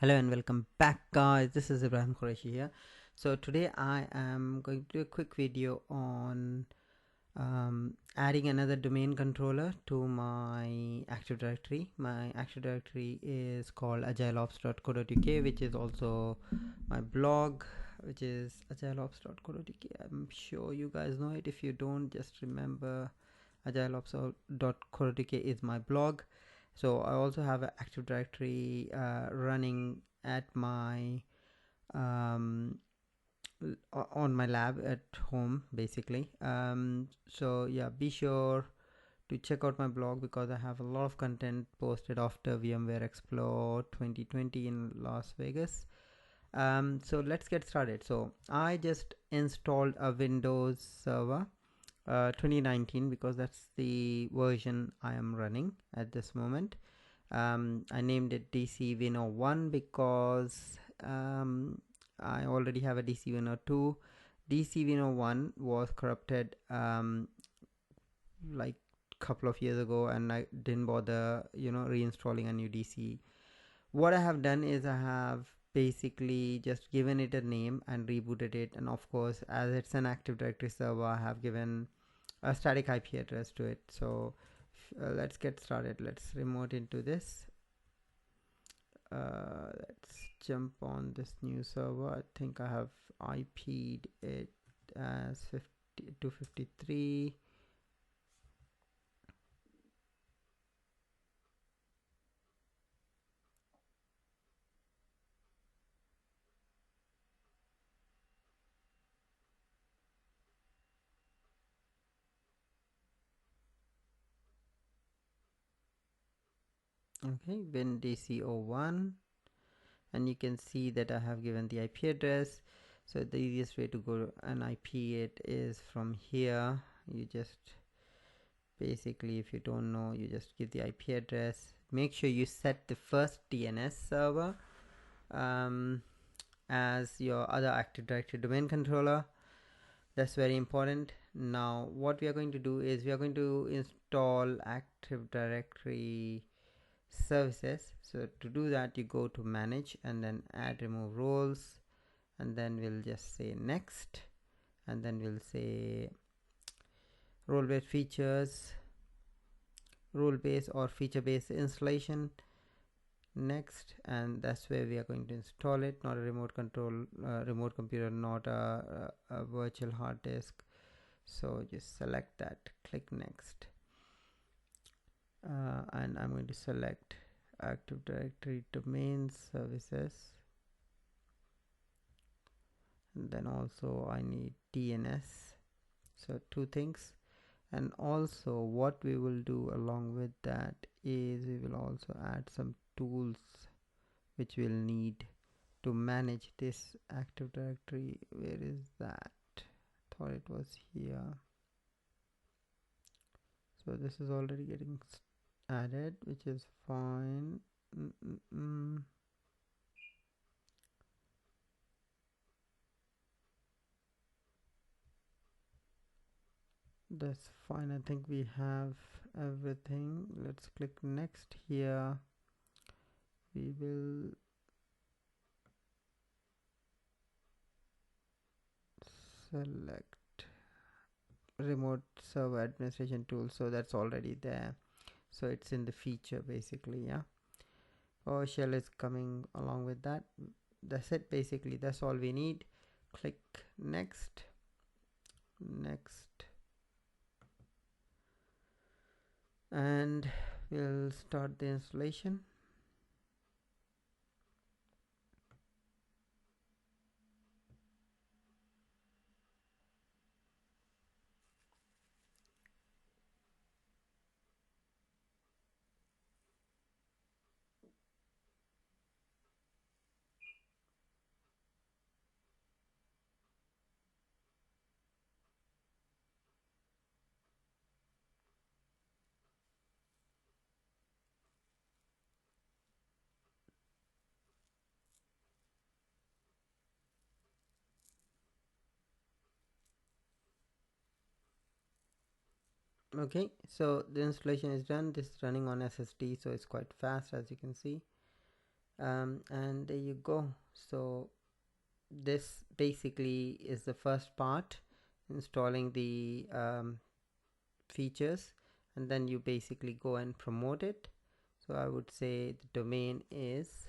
Hello and welcome back, guys. This is Ibrahim Qureshi here. So today I am going to do a quick video on adding another domain controller to my Active Directory. My Active Directory is called agileops.co.uk, which is also my blog, which is agileops.co.uk. I'm sure you guys know it. If you don't, just remember agileops.co.uk is my blog. So I also have an Active Directory running at my on my lab at home, basically. So yeah, be sure to check out my blog because I have a lot of content posted after VMware Explore 2020 in Las Vegas. So let's get started. So I just installed a Windows Server 2019 because that's the version I am running at this moment. I named it DC Wino 1 because I already have a DC Wino 2. DC Wino 1 was corrupted like a couple of years ago, and I didn't bother reinstalling a new DC. What I have done is I have basically just given it a name and rebooted it, and of course, as it's an Active Directory server, I have given a static IP address to it. So let's get started. Let's remote into this. Let's jump on this new server. I think I have IP'd it as 253. Okay, WinDC01, and you can see that I have given the IP address. So the easiest way to go and IP it is from here. You just basically, if you don't know, you just give the IP address. Make sure you set the first DNS server as your other Active Directory domain controller. That's very important. Now what we are going to do is we are going to install Active Directory services. So to do that, you go to manage and then add remove roles, and then we'll just say next, and then we'll say role-based features, role-based or feature-based installation, next, and that's where we are going to install it. Not a remote control remote computer, not a virtual hard disk. So just select that, click next, and I'm going to select Active Directory domain services, and then also I need DNS. So two things. And also what we will do along with that is we will also add some tools which we'll need to manage this Active Directory. Where is that? Thought it was here. So this is already getting added, which is fine. That's fine. I think we have everything. Let's click next here. We will select remote server administration tool. So that's already there. So it's in the feature basically. Yeah. PowerShell is coming along with that. That's it basically. That's all we need. Click next, next, and we'll start the installation. Okay, so the installation is done. This is running on SSD, so it's quite fast, as you can see. And there you go. So this basically is the first part, installing the features, and then you basically go and promote it. So I would say the domain is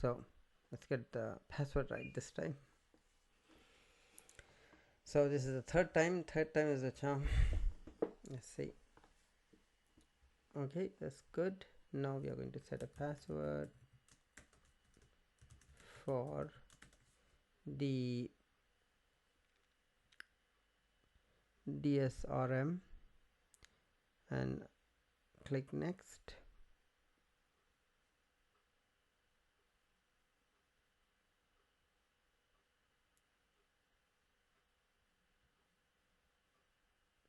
so let's get the password right this time. So this is the third time is the charm. Let's see. Okay, that's good. Now we are going to set a password for the DSRM and click next.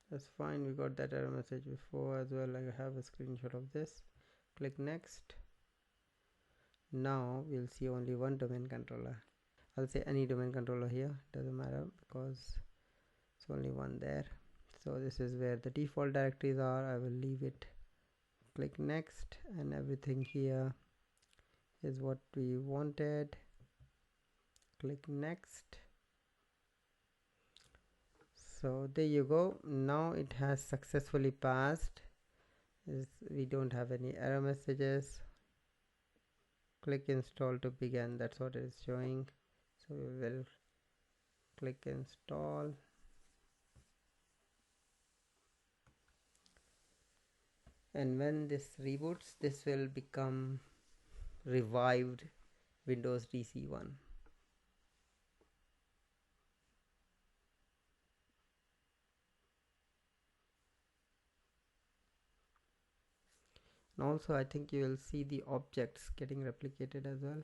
That's fine, we got that error message before as well. I have a screenshot of this. Click next. Now we'll see only one domain controller. I'll say any domain controller here, doesn't matter because it's only one there. So this is where the default directories are. I will leave it. Click next, and everything here is what we wanted. Click next. So there you go. Now it has successfully passed. We don't have any error messages. Click install to begin. That's what it is showing. So we will click install. And when this reboots, this will become revived Windows DC1. And also I think you will see the objects getting replicated as well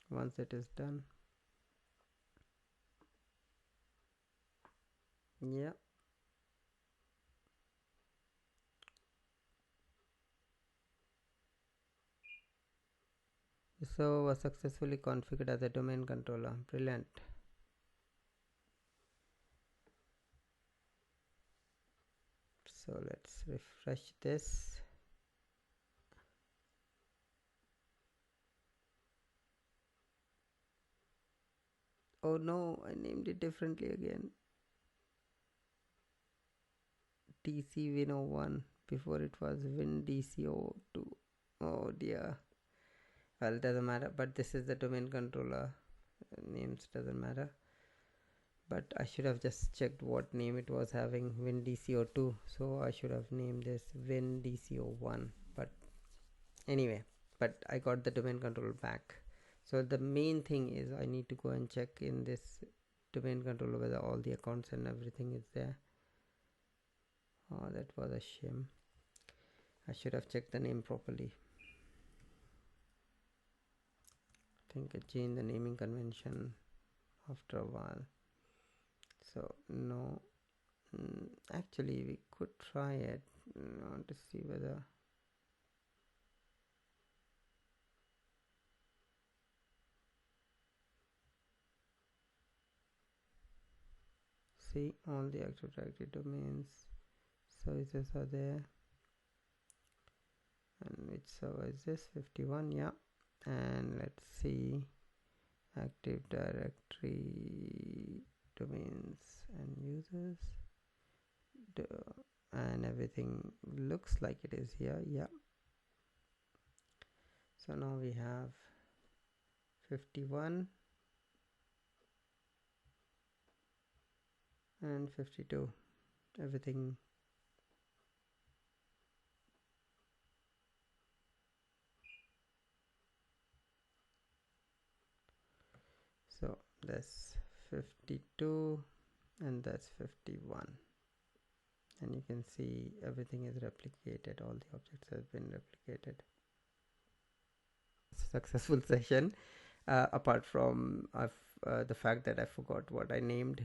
once it is done. Yeah. So was successfully configured as a domain controller. Brilliant. So let's refresh this. Oh no, I named it differently again. DC Win01. Before it was WinDC02. Oh dear. Well, doesn't matter, but this is the domain controller. Names doesn't matter. But I should have just checked what name it was having, WinDC02. So I should have named this WinDC01. But anyway, but I got the domain controller back. So the main thing is I need to go and check in this domain controller whether all the accounts and everything is there. Oh, that was a shame. I should have checked the name properly. I think I changed the naming convention after a while. So no, actually we could try it. I want to see whether see all the active directory domains services are there. And which server is this? 51. Yeah. And let's see active directory domains and users, and everything looks like it is here. Yeah. So now we have 51 and 52. Everything. So that's 52 and that's 51. And you can see everything is replicated. All the objects have been replicated. successful session, apart from the fact that I forgot what I named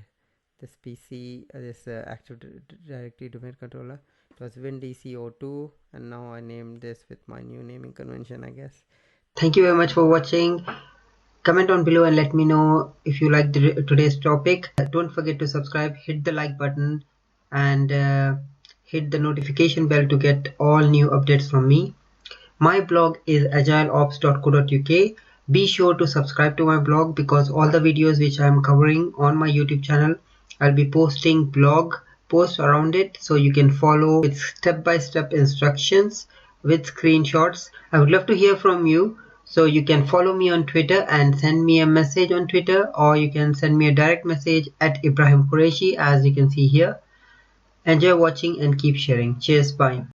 this PC, this Active Directory Domain Controller. It was WinDC02, and now I named this with my new naming convention, I guess. Thank you very much for watching. Comment down below and let me know if you liked today's topic. Don't forget to subscribe, hit the like button, and hit the notification bell to get all new updates from me. My blog is agileops.co.uk. Be sure to subscribe to my blog because all the videos which I am covering on my YouTube channel, I'll be posting blog posts around it, so you can follow with step-by-step instructions with screenshots. I would love to hear from you, so you can follow me on Twitter and send me a message on Twitter, or you can send me a direct message at Ibrahim Qureshi, as you can see here. Enjoy watching and keep sharing. Cheers, bye.